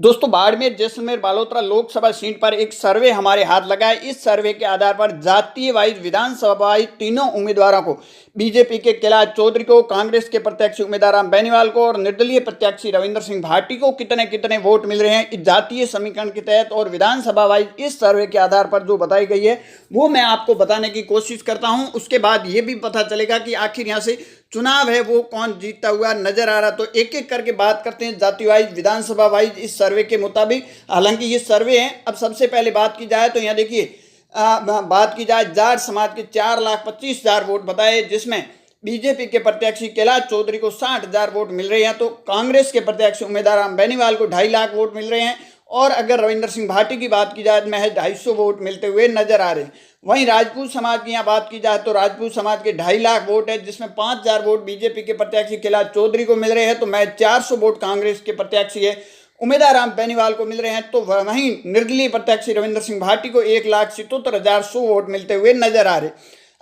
दोस्तों बाड़मेर जैसलमेर बालोतरा लोकसभा सीट पर एक सर्वे हमारे हाथ लगा है। इस सर्वे के आधार पर जातीय वाइज विधानसभा वाइज तीनों उम्मीदवारों को बीजेपी के कैलाश चौधरी को, कांग्रेस के प्रत्याशी उम्मीदवार राम बेनीवाल को और निर्दलीय प्रत्याशी रविंद्र सिंह भाटी को कितने कितने वोट मिल रहे हैं इस जातीय समीकरण के तहत और विधानसभा वाइज इस सर्वे के आधार पर जो बताई गई है वो मैं आपको बताने की कोशिश करता हूं। उसके बाद ये भी पता चलेगा कि आखिर यहाँ से चुनाव है वो कौन जीतता हुआ नजर आ रहा। तो एक एक करके बात करते हैं जाति वाइज विधानसभा वाइज इस सर्वे के मुताबिक। हालांकि ये सर्वे है। अब सबसे पहले बात की जाए तो यहाँ देखिए बात की जाए जाट समाज के 4,25,000 वोट बताए, जिसमें बीजेपी के प्रत्याशी कैलाश चौधरी को 60,000 वोट मिल रहे हैं, तो कांग्रेस के प्रत्याशी उम्मीदवार राम बेनीवाल को 2.5 लाख वोट मिल रहे हैं और अगर रविंद्र सिंह भाटी की बात की जाए तो महज 250 वोट मिलते हुए नजर आ रहे हैं। वहीं राजपूत समाज की यहाँ बात की जाए तो राजपूत समाज के 2.5 लाख वोट है, जिसमें 5,000 वोट बीजेपी के प्रत्याशी कैलाश चौधरी को मिल रहे हैं, तो महज 400 वोट कांग्रेस के प्रत्याशी है उम्मीदवार राम बेनीवाल को मिल रहे हैं। तो वहीं निर्दलीय प्रत्याशी रविंद्र सिंह भाटी को 1,77,100 वोट मिलते हुए नजर आ रहे।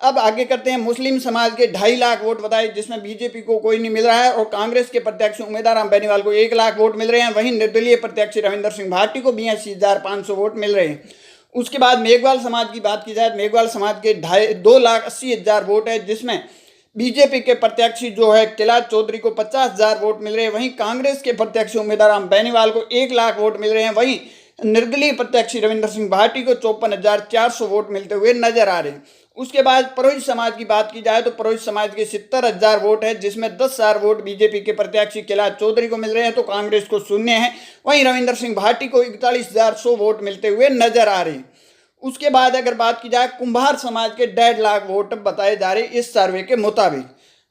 अब आगे करते हैं मुस्लिम समाज के 2.5 लाख वोट बताए, जिसमें बीजेपी को कोई नहीं मिल रहा है और कांग्रेस के प्रत्याशी उम्मीदवार राम बेनीवाल को 1 लाख वोट मिल रहे हैं। वहीं निर्दलीय प्रत्याशी रविंद्र सिंह भाटी को 82,500 वोट मिल रहे हैं। उसके बाद मेघवाल समाज की बात की जाए, मेघवाल समाज के 2,80,000 वोट है, जिसमें बीजेपी के प्रत्याशी जो है कैलाश चौधरी को 50,000 वोट मिल रहे हैं। वहीं कांग्रेस के प्रत्याशी उम्मीदवार राम बेनीवाल को 1 लाख वोट मिल रहे हैं। वहीं निर्दलीय प्रत्याशी रविंद्र सिंह भाटी को 54,400 वोट मिलते हुए नजर आ रहे हैं। उसके बाद पुरोहित समाज की बात की जाए तो पुरोहित समाज के 70,000 वोट है, जिसमें 10,000 वोट बीजेपी के प्रत्याशी कैलाश चौधरी को मिल रहे हैं, तो कांग्रेस को 0 है। वहीं रविंद्र सिंह भाटी को 41,100 वोट मिलते हुए नजर आ रहे हैं। उसके बाद अगर बात की जाए कुंभार समाज के 1.5 लाख वोट बताए जा रहे इस सर्वे के मुताबिक।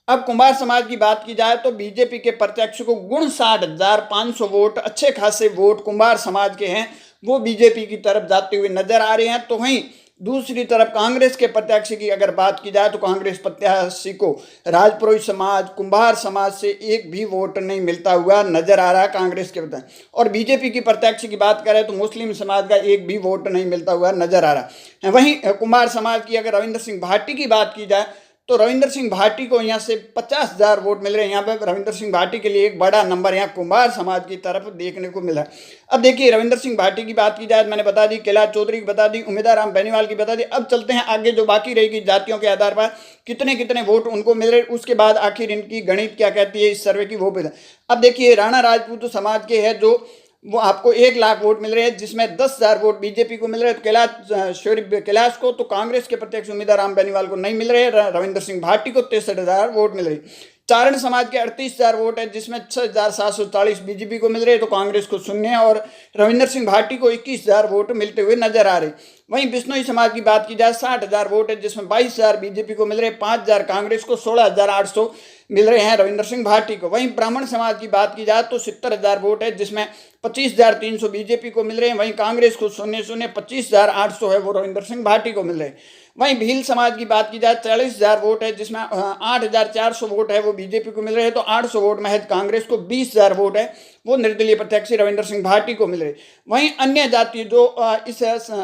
अब कुंभार समाज की बात की जाए तो बीजेपी के प्रत्याशी को 59,500 वोट, अच्छे खासे वोट कुंभार समाज के हैं वो बीजेपी की तरफ जाते हुए नजर आ रहे हैं। तो वहीं दूसरी तरफ कांग्रेस के प्रत्याशी की अगर बात की जाए तो कांग्रेस प्रत्याशी को राजपुरोहित समाज, कुंभार समाज से एक भी वोट नहीं मिलता हुआ नजर आ रहा है कांग्रेस के प्रत्याशी। और बीजेपी की प्रत्याशी की बात करें तो मुस्लिम समाज का एक भी वोट नहीं मिलता हुआ नजर आ रहा है। वहीं कुंभार समाज की अगर रविंद्र सिंह भाटी की बात की जाए तो रविंद्र सिंह भाटी को यहाँ से 50,000 वोट मिल रहे हैं। यहाँ पे रविंद्र सिंह भाटी के लिए एक बड़ा नंबर यहाँ कुंभार समाज की तरफ देखने को मिला है। अब देखिए रविंद्र सिंह भाटी की बात की जाए तो मैंने बता दी, कैलाश चौधरी की बता दी, उम्मीदवार राम बेनीवाल की बता दी। अब चलते हैं आगे जो बाकी रहेगी जातियों के आधार पर कितने कितने वोट उनको मिल रहे, उसके बाद आखिर इनकी गणित क्या कहती है इस सर्वे की वो भी। अब देखिए राणा राजपूत समाज के है जो वो आपको 1 लाख वोट मिल रहे हैं, जिसमें 10,000 वोट बीजेपी को मिल रहे हैं तो कैलाश को, तो कांग्रेस के प्रत्याशी उम्मीदवार राम बेनीवाल को नहीं मिल रहे हैं। रविंद्र सिंह भाटी को 63,000 वोट मिल रहे हैं। चारण समाज के 38,000 वोट है, जिसमें 6,740 बीजेपी को मिल रहे हैं, तो कांग्रेस को 0 है और रविंद्र सिंह भाटी को 21,000 वोट मिलते हुए नजर आ रहे। वहीं बिश्नोई समाज की बात की जाए 60,000 वोट है, जिसमें 22,000 बीजेपी को मिल रहे हैं, 5,000 कांग्रेस को, 16,800 मिल रहे हैं रविंद्र सिंह भाटी को। वहीं ब्राह्मण समाज की बात की जाए तो 70,000 वोट है, जिसमें 25,300 बीजेपी को मिल रहे हैं। वहीं कांग्रेस को 0 25,800 है वो रविंद्र सिंह भाटी को मिल रहे हैं। वहीं भील समाज की बात की जाए 40,000 वोट है, जिसमें 8,400 वोट है वो बीजेपी को मिल रहे हैं, तो 800 वोट महज कांग्रेस को, 20,000 वोट है वो निर्दलीय प्रत्याशी रविंद्र सिंह भाटी को मिल रहे। वहीं अन्य जाति जो इस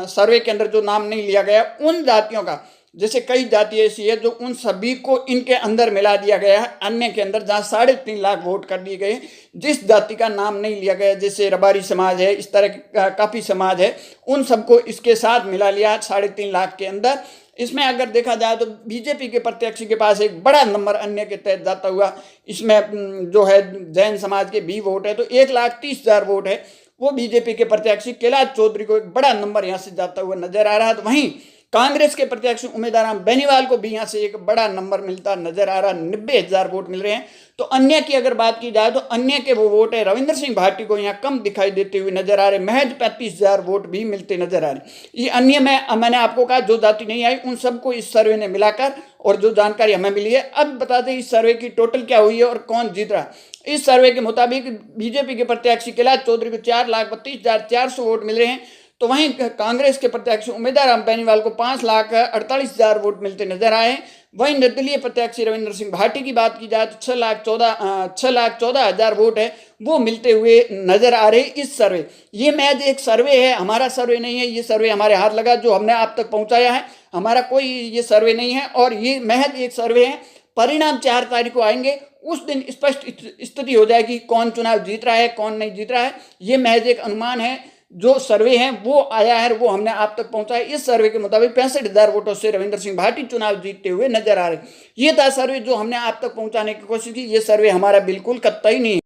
सर्वे के अंदर जो नाम नहीं लिया गया उन जातियों का, जैसे कई जाति ऐसी है जो उन सभी को इनके अंदर मिला दिया गया है अन्य के अंदर, जहाँ 3.5 लाख वोट कर दिए गए। जिस जाति का नाम नहीं लिया गया जैसे रबारी समाज है, इस तरह काफ़ी समाज है, उन सबको इसके साथ मिला लिया 3.5 लाख के अंदर। इसमें अगर देखा जाए तो बीजेपी के प्रत्याशी के पास एक बड़ा नंबर अन्य के तहत जाता हुआ, इसमें जो है जैन समाज के भी वोट है, तो 1,30,000 वोट है वो बीजेपी के प्रत्याशी कैलाश चौधरी को एक बड़ा नंबर यहाँ से जाता हुआ नजर आ रहा है। तो वहीं कांग्रेस के प्रत्याशी उम्मीदवार राम बेनीवाल को भी यहाँ से एक बड़ा नंबर मिलता नजर आ रहा, 90,000 वोट मिल रहे हैं। तो अन्य की अगर बात की जाए तो अन्य के वो वोट है रविंद्र सिंह भाटी को यहाँ कम दिखाई देते हुए नजर आ रहे, महज 35,000 वोट भी मिलते नजर आ रहे। ये अन्य में मैंने आपको कहा जो जाति नहीं आई उन सबको इस सर्वे ने मिलाकर और जो जानकारी हमें मिली है। अब बता दें इस सर्वे की टोटल क्या हुई है और कौन जीत रहा। इस सर्वे के मुताबिक बीजेपी के प्रत्याशी कैलाश चौधरी को 4,32,400 वोट मिल रहे हैं, तो वहीं कांग्रेस के प्रत्याशी उम्मीदवार राम बेनीवाल को 5,48,000 वोट मिलते नजर आए। वहीं निर्दलीय प्रत्याशी रविंद्र सिंह भाटी की बात की जाए तो 6,14,000 वोट है वो मिलते हुए नजर आ रहे इस सर्वे। ये महज एक सर्वे है, हमारा सर्वे नहीं है, ये सर्वे हमारे हाथ लगा जो हमने आप तक पहुंचाया है, हमारा कोई ये सर्वे नहीं है और ये महज एक सर्वे है। परिणाम 4 तारीख को आएंगे, उस दिन स्पष्ट स्थिति हो जाएगी कौन चुनाव जीत रहा है, कौन नहीं जीत रहा है। ये महज एक अनुमान है, जो सर्वे है वो आया है, वो हमने आप तक पहुंचा है। इस सर्वे के मुताबिक 65,000 वोटों से रविंद्र सिंह भाटी चुनाव जीतते हुए नजर आ रहे। ये था सर्वे जो हमने आप तक पहुंचाने की कोशिश की। ये सर्वे हमारा बिल्कुल कतई नहीं है।